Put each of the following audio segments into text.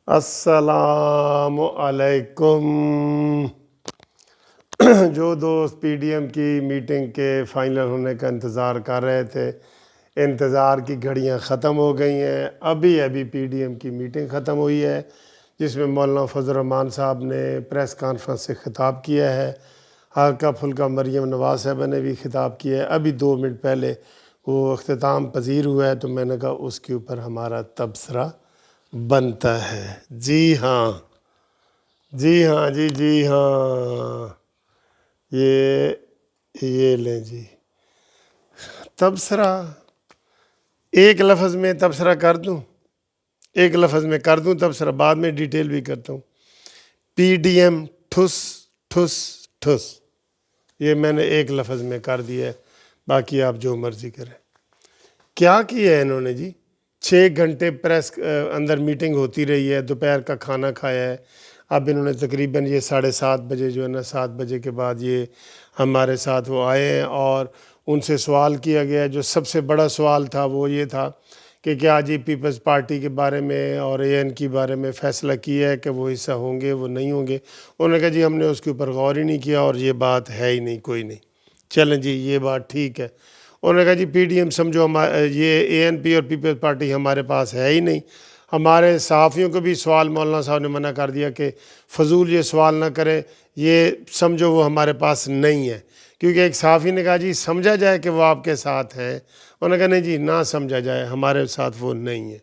السلام علیکم۔ جو دوست پی ڈی ایم کی میٹنگ کے فائنل ہونے کا انتظار کر رہے تھے، انتظار کی گھڑیاں ختم ہو گئی ہیں۔ ابھی پی ڈی ایم کی میٹنگ ختم ہوئی ہے، جس میں مولانا فضل الرحمان صاحب نے پریس کانفرنس سے خطاب کیا ہے، ہلکا پھلکا مریم نواز صاحبہ نے بھی خطاب کیا ہے۔ ابھی 2 منٹ پہلے وہ اختتام پذیر ہوا ہے، تو میں نے کہا اس کے اوپر ہمارا تبصرہ بنتا ہے۔ جی ہاں جی ہاں، یہ لیں جی تبصرہ۔ ایک لفظ میں تبصرہ کر دوں، تبصرہ بعد میں ڈیٹیل بھی کرتا ہوں۔ پی ڈی ایم ٹھس ٹھس ٹھس، یہ میں نے ایک لفظ میں کر دیا ہے، باقی آپ جو مرضی کریں۔ کیا کیا ہے انہوں نے جی؟ 6 گھنٹے پریس اندر میٹنگ ہوتی رہی ہے، دوپہر کا کھانا کھایا ہے۔ اب انہوں نے تقریباً یہ 7:30 بجے جو ہے نا، 7 بجے کے بعد یہ ہمارے ساتھ وہ آئے ہیں، اور ان سے سوال کیا گیا۔ جو سب سے بڑا سوال تھا وہ یہ تھا کہ کیا جی پیپلز پارٹی کے بارے میں اور اے این کے بارے میں فیصلہ کیا ہے کہ وہ حصہ ہوں گے وہ نہیں ہوں گے؟ انہوں نے کہا جی ہم نے اس کے اوپر غور ہی نہیں کیا، اور یہ بات ہے ہی نہیں، کوئی نہیں۔ چلیں جی، یہ بات ٹھیک ہے۔ انہوں نے کہا جی پی ڈی ایم سمجھو یہ اے این پی اور پیپلز پارٹی ہمارے پاس ہے ہی نہیں۔ ہمارے صحافیوں کو بھی سوال مولانا صاحب نے منع کر دیا کہ فضول یہ سوال نہ کریں، یہ سمجھو وہ ہمارے پاس نہیں ہے۔ کیونکہ ایک صحافی نے کہا جی سمجھا جائے کہ وہ آپ کے ساتھ ہیں، انہوں نے کہا نہیں جی، نہ سمجھا جائے، ہمارے ساتھ وہ نہیں ہے۔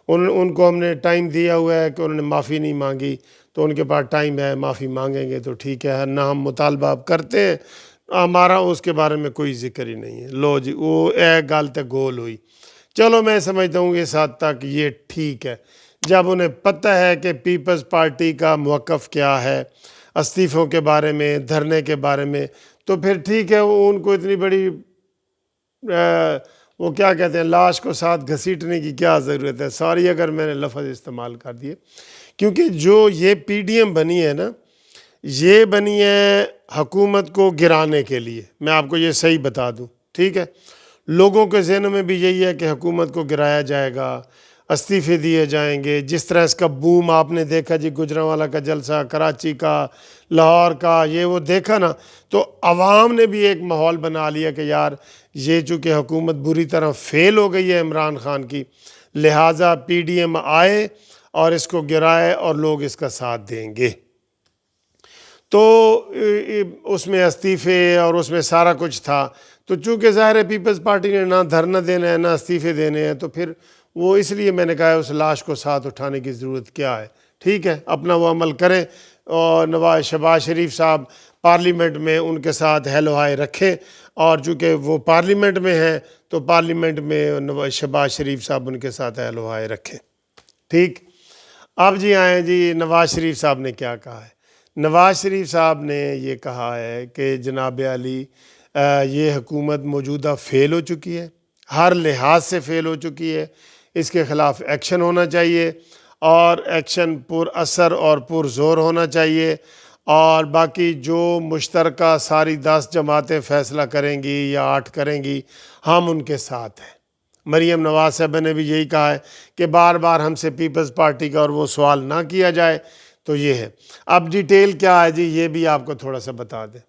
ان کو ہم نے ٹائم دیا ہوا ہے کہ انہوں نے معافی نہیں مانگی، تو ان کے پاس ٹائم ہے، معافی مانگیں گے تو ٹھیک ہے، نہ ہم مطالبہ اب کرتے ہیں، ہمارا اس کے بارے میں کوئی ذکر ہی نہیں ہے۔ لو جی، وہ ایک گل تے گول ہوئی۔ چلو میں سمجھتا ہوں اس حد تک یہ ٹھیک ہے۔ جب انہیں پتہ ہے کہ پیپلز پارٹی کا موقف کیا ہے استعفوں کے بارے میں، دھرنے کے بارے میں، تو پھر ٹھیک ہے، ان کو اتنی بڑی وہ کیا کہتے ہیں، لاش کو ساتھ گھسیٹنے کی کیا ضرورت ہے؟ سوری اگر میں نے لفظ استعمال کر دیے، کیونکہ جو یہ پی ڈی ایم بنی ہے نا، یہ بنی ہے حکومت کو گرانے کے لیے۔ میں آپ کو یہ صحیح بتا دوں، ٹھیک ہے؟ لوگوں کے ذہنوں میں بھی یہی ہے کہ حکومت کو گرایا جائے گا، استعفے دیے جائیں گے۔ جس طرح اس کا بوم آپ نے دیکھا جی، گجرانوالہ کا جلسہ، کراچی کا، لاہور کا، یہ وہ دیکھا نا، تو عوام نے بھی ایک ماحول بنا لیا کہ یار یہ چونکہ حکومت بری طرح فیل ہو گئی ہے عمران خان کی، لہٰذا پی ڈی ایم آئے اور اس کو گرائے اور لوگ اس کا ساتھ دیں گے۔ تو اس میں استعفے اور اس میں سارا کچھ تھا، تو چونکہ ظاہر ہے پیپلز پارٹی نے نہ دھرنا دینا ہے نہ استعفے دینے ہیں، تو پھر وہ اس لیے میں نے کہا اس لاش کو ساتھ اٹھانے کی ضرورت کیا ہے؟ ٹھیک ہے، اپنا وہ عمل کریں، اور شہباز شریف صاحب پارلیمنٹ میں ان کے ساتھ ہیلو ہائی رکھیں، اور چونکہ وہ پارلیمنٹ میں ہیں تو پارلیمنٹ میں شہباز شریف صاحب ان کے ساتھ ہیلو ہائی رکھیں۔ ٹھیک، اب جی آئیں جی نواز شریف صاحب نے کیا کہا ہے۔ نواز شریف صاحب نے یہ کہا ہے کہ جناب علی، یہ حکومت موجودہ فیل ہو چکی ہے، ہر لحاظ سے فیل ہو چکی ہے، اس کے خلاف ایکشن ہونا چاہیے، اور ایکشن پر اثر اور پر زور ہونا چاہیے، اور باقی جو مشترکہ ساری 10 جماعتیں فیصلہ کریں گی یا 8 کریں گی، ہم ان کے ساتھ ہیں۔ مریم نواز صاحبہ نے بھی یہی کہا ہے کہ بار بار ہم سے پیپلز پارٹی کا اور وہ سوال نہ کیا جائے، تو یہ ہے۔ اب ڈیٹیل کیا ہے جی، یہ بھی آپ کو تھوڑا سا بتا دیں۔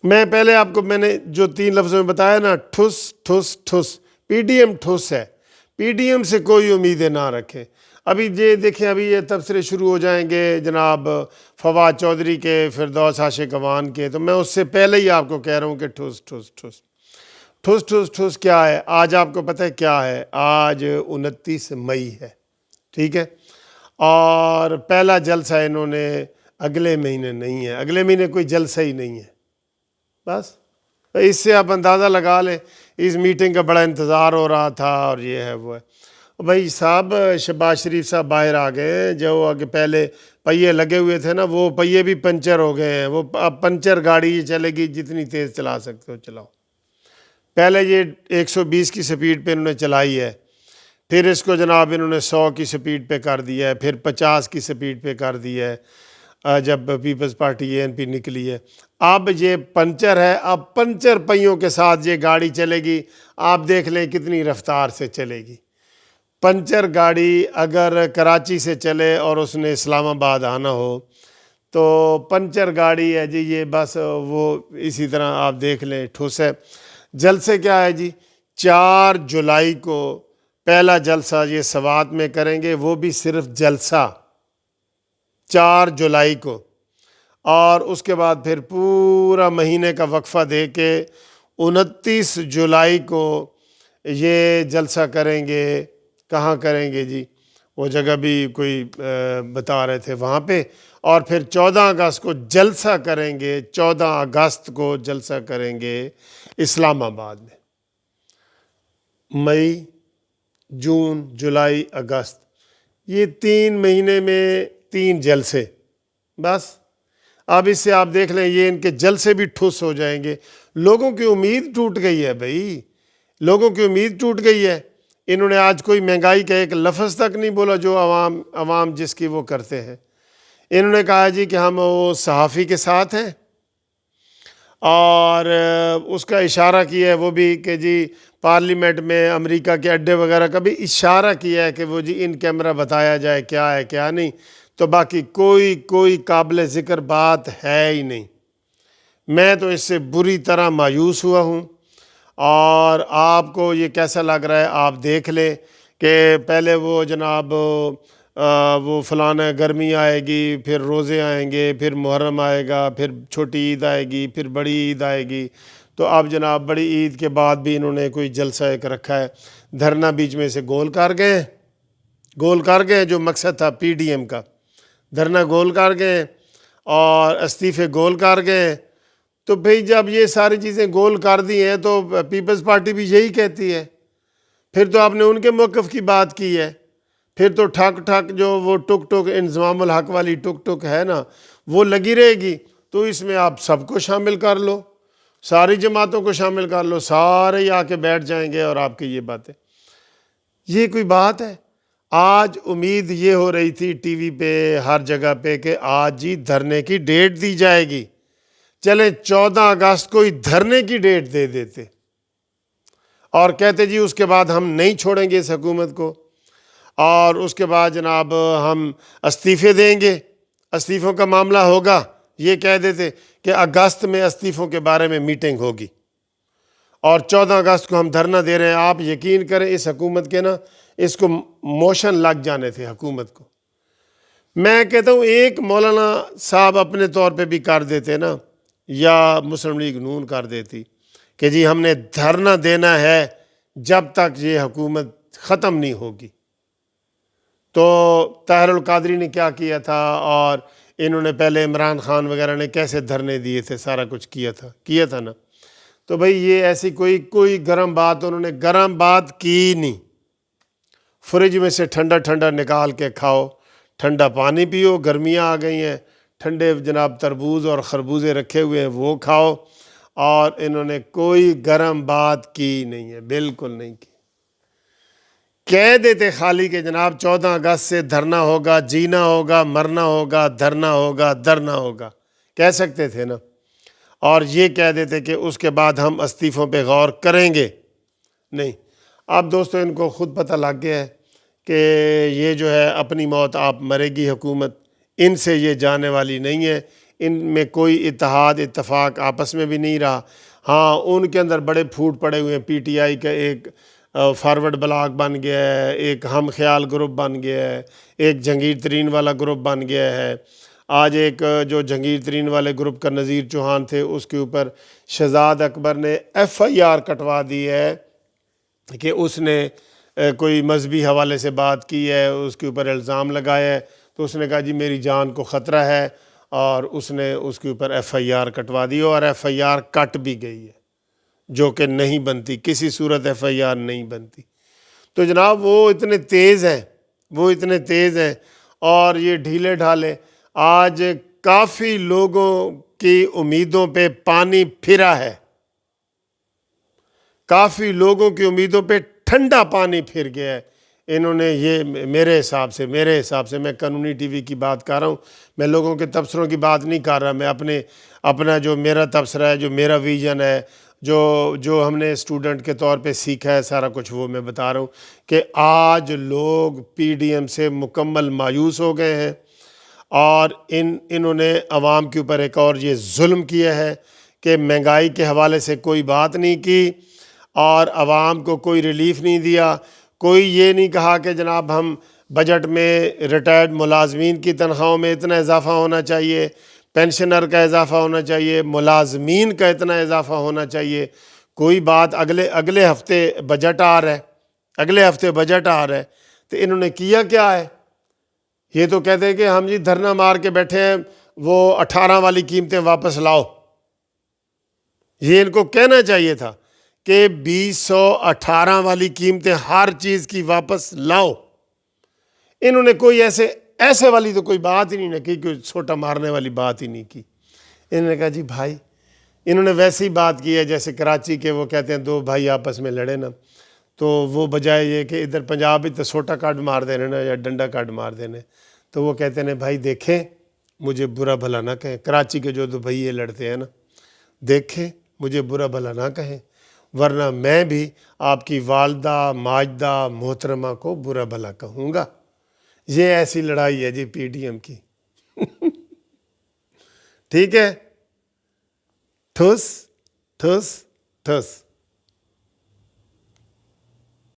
میں پہلے آپ کو میں نے جو 3 لفظوں میں بتایا نا، ٹھس ٹھس ٹھس، پی ڈی ایم ٹھس ہے، پی ڈی ایم سے کوئی امیدیں نہ رکھیں۔ ابھی یہ دیکھیں، ابھی یہ تبصرے شروع ہو جائیں گے جناب فواد چودھری کے، فردوس عاشق اعوان کے، تو میں اس سے پہلے ہی آپ کو کہہ رہا ہوں کہ ٹھس ٹھس ٹھس ٹھس ٹھس ٹھس کیا ہے؟ آج آپ کو پتہ ہے کیا ہے؟ آج 29 مئی ہے، ٹھیک ہے، اور پہلا جلسہ انہوں نے اگلے مہینے نہیں ہے، اگلے مہینے کوئی جلسہ ہی نہیں ہے۔ بس اس سے آپ اندازہ لگا لیں، اس میٹنگ کا بڑا انتظار ہو رہا تھا، اور یہ ہے وہ ہے۔ بھائی صاحب، شہباز شریف صاحب باہر آ گئے ہیں، جو آگے پہلے پہیے لگے ہوئے تھے نا، وہ پہیے بھی پنچر ہو گئے ہیں۔ وہ اب پنچر گاڑی چلے گی، جتنی تیز چلا سکتے ہو چلاؤ۔ پہلے یہ 120 کی سپیڈ پہ انہوں نے چلائی ہے، پھر اس کو جناب انہوں نے 100 کی سپیڈ پہ کر دیا ہے، پھر 50 کی سپیڈ پہ کر دیا ہے جب پیپلز پارٹی اے این پی نکلی ہے۔ اب یہ پنچر ہے، اب پنچر پہیوں کے ساتھ یہ گاڑی چلے گی، آپ دیکھ لیں کتنی رفتار سے چلے گی۔ پنچر گاڑی اگر کراچی سے چلے اور اس نے اسلام آباد آنا ہو تو پنچر گاڑی ہے جی، یہ بس وہ اسی طرح آپ دیکھ لیں ٹھوس ہے۔ جلسے کیا ہے جی، 4 جولائی کو پہلا جلسہ یہ سوات میں کریں گے، وہ بھی صرف جلسہ 4 جولائی کو، اور اس کے بعد پھر پورا مہینے کا وقفہ دے کے 29 جولائی کو یہ جلسہ کریں گے۔ کہاں کریں گے جی؟ وہ جگہ بھی کوئی بتا رہے تھے وہاں پہ، اور پھر 14 اگست کو جلسہ کریں گے، 14 اگست کو جلسہ کریں گے اسلام آباد میں۔ مئی، جون، جولائی، اگست، یہ 3 مہینے میں 3 جلسے بس۔ اب اس سے آپ دیکھ لیں یہ ان کے جلسے بھی ٹھوس ہو جائیں گے۔ لوگوں کی امید ٹوٹ گئی ہے بھائی، لوگوں کی امید ٹوٹ گئی ہے۔ انہوں نے آج کوئی مہنگائی کا ایک لفظ تک نہیں بولا جو عوام جس کی وہ کرتے ہیں۔ انہوں نے کہا جی کہ ہم وہ صحافی کے ساتھ ہیں، اور اس کا اشارہ کیا ہے وہ بھی کہ جی پارلیمنٹ میں امریکہ کے اڈے وغیرہ کا بھی اشارہ کیا ہے کہ وہ جی ان کیمرہ بتایا جائے کیا ہے کیا نہیں، تو باقی کوئی قابل ذکر بات ہے ہی نہیں۔ میں تو اس سے بری طرح مایوس ہوا ہوں، اور آپ کو یہ کیسا لگ رہا ہے آپ دیکھ لیں کہ پہلے وہ جناب وہ فلانا گرمی آئے گی، پھر روزے آئیں گے، پھر محرم آئے گا، پھر چھوٹی عید آئے گی، پھر بڑی عید آئے گی، تو اب جناب بڑی عید کے بعد بھی انہوں نے کوئی جلسہ ایک رکھا ہے۔ دھرنا بیچ میں سے گول کر گئے جو مقصد تھا پی ڈی ایم کا، دھرنا گول کر گئے اور استعفے گول کر گئے۔ تو بھئی جب یہ ساری چیزیں گول کر دی ہیں تو پیپلز پارٹی بھی یہی کہتی ہے، پھر تو آپ نے ان کے موقف کی بات کی ہے، پھر تو ٹھک جو وہ ٹک انضمام الحق والی ٹک ہے نا، وہ لگی رہے گی۔ تو اس میں آپ سب کو شامل کر لو، ساری جماعتوں کو شامل کر لو، سارے آ کے بیٹھ جائیں گے اور آپ کی یہ باتیں، یہ کوئی بات ہے؟ آج امید یہ ہو رہی تھی ٹی وی پہ ہر جگہ پہ کہ آج ہی دھرنے کی ڈیٹ دی جائے گی، چلیں 14 اگست کو ہی دھرنے کی ڈیٹ دے دیتے اور کہتے جی اس کے بعد ہم نہیں چھوڑیں گے اس حکومت کو، اور اس کے بعد جناب ہم استعفے دیں گے، استعفوں کا معاملہ ہوگا، یہ کہہ دیتے کہ اگست میں استعفوں کے بارے میں میٹنگ ہوگی، اور 14 اگست کو ہم دھرنا دے رہے ہیں۔ آپ یقین کریں اس حکومت کے نا اس کو موشن لگ جانے تھے حکومت کو۔ میں کہتا ہوں ایک مولانا صاحب اپنے طور پہ بھی کر دیتے نا، یا مسلم لیگ نون کر دیتی کہ جی ہم نے دھرنا دینا ہے جب تک یہ حکومت ختم نہیں ہوگی۔ تو طاہر القادری نے کیا کیا تھا، اور انہوں نے پہلے عمران خان وغیرہ نے کیسے دھرنے دیے تھے، سارا کچھ کیا تھا نا۔ تو بھئی یہ ایسی کوئی گرم بات انہوں نے گرم بات کی نہیں۔ فریج میں سے ٹھنڈا نکال کے کھاؤ، ٹھنڈا پانی پیو، گرمیاں آ گئی ہیں، ٹھنڈے جناب تربوز اور خربوزے رکھے ہوئے ہیں وہ کھاؤ، اور انہوں نے کوئی گرم بات کی نہیں ہے، بالکل نہیں کی۔ کہہ دیتے خالی کہ جناب 14 اگست سے دھرنا ہوگا، جینا ہوگا، مرنا ہوگا، دھرنا ہوگا، کہہ سکتے تھے نا، اور یہ کہہ دیتے کہ اس کے بعد ہم استعفوں پہ غور کریں گے، نہیں۔ اب دوستو ان کو خود پتہ لگ گیا ہے کہ یہ جو ہے اپنی موت آپ مرے گی حکومت، ان سے یہ جانے والی نہیں ہے، ان میں کوئی اتفاق آپس میں بھی نہیں رہا۔ ہاں ان کے اندر بڑے پھوٹ پڑے ہوئے ہیں، پی ٹی آئی کا ایک فارورڈ بلاک بن گیا ہے، ایک ہم خیال گروپ بن گیا ہے، ایک جہانگیر ترین والا گروپ بن گیا ہے۔ آج ایک جو جہانگیر ترین والے گروپ کا نذیر چوہان تھے، اس کے اوپر شہزاد اکبر نے ایف آئی آر کٹوا دی ہے کہ اس نے کوئی مذہبی حوالے سے بات کی ہے، اس کے اوپر الزام لگایا ہے، تو اس نے کہا جی میری جان کو خطرہ ہے، اور اس نے اس کے اوپر ایف آئی آر کٹوا دی، اور ایف آئی آر کٹ بھی گئی ہے، جو کہ نہیں بنتی، کسی صورت ایف آئی آر نہیں بنتی۔ تو جناب وہ اتنے تیز ہیں، اور یہ ڈھیلے ڈھالے۔ آج کافی لوگوں کی امیدوں پہ پانی پھرا ہے، کافی لوگوں کی امیدوں پہ ٹھنڈا پانی پھر گیا ہے۔ انہوں نے یہ میرے حساب سے میں قانونی ٹی وی کی بات کر رہا ہوں، میں لوگوں کے تبصروں کی بات نہیں کر رہا، میں اپنا جو میرا تبصرہ ہے، جو میرا ویژن ہے، جو ہم نے اسٹوڈنٹ کے طور پہ سیکھا ہے سارا کچھ وہ میں بتا رہا ہوں کہ آج لوگ پی ڈی ایم سے مکمل مایوس ہو گئے ہیں، اور انہوں نے عوام کے اوپر ایک اور یہ ظلم کیا ہے کہ مہنگائی کے حوالے سے کوئی بات نہیں کی، اور عوام کو کوئی ریلیف نہیں دیا، کوئی یہ نہیں کہا کہ جناب ہم بجٹ میں ریٹائرڈ ملازمین کی تنخواہوں میں اتنا اضافہ ہونا چاہیے، پینشنر کا اضافہ ہونا چاہیے، ملازمین کا اتنا اضافہ ہونا چاہیے، کوئی بات اگلے ہفتے بجٹ آ رہا ہے، اگلے ہفتے بجٹ آ رہا ہے، تو انہوں نے کیا کیا ہے؟ یہ تو کہتے ہیں کہ ہم جی دھرنا مار کے بیٹھے ہیں، وہ 18 والی قیمتیں واپس لاؤ۔ یہ ان کو کہنا چاہیے تھا کہ 2018 والی قیمتیں ہر چیز کی واپس لاؤ۔ انہوں نے کوئی ایسے والی تو کوئی بات ہی نہیں کی، کوئی چھوٹا مارنے والی بات ہی نہیں کی۔ انہوں نے کہا جی بھائی، انہوں نے ویسی بات کی ہے جیسے کراچی کے وہ کہتے ہیں دو بھائی آپس میں لڑے نا، تو وہ بجائے یہ کہ ادھر پنجاب ہی تو سوٹا کاٹ مار دینے نا یا ڈنڈا کاٹ مار دینے، تو وہ کہتے ہیں بھائی دیکھیں مجھے برا بھلا نہ کہیں، کراچی کے جو دو بھائی لڑتے ہیں نا، دیکھیں مجھے برا بھلا نہ کہیں، ورنہ میں بھی آپ کی والدہ ماجدہ محترمہ کو برا بھلا کہوں گا۔ یہ ایسی لڑائی ہے جی پی ڈی ایم کی۔ ٹھیک ہے، ٹھوس ٹھوس ٹھوس۔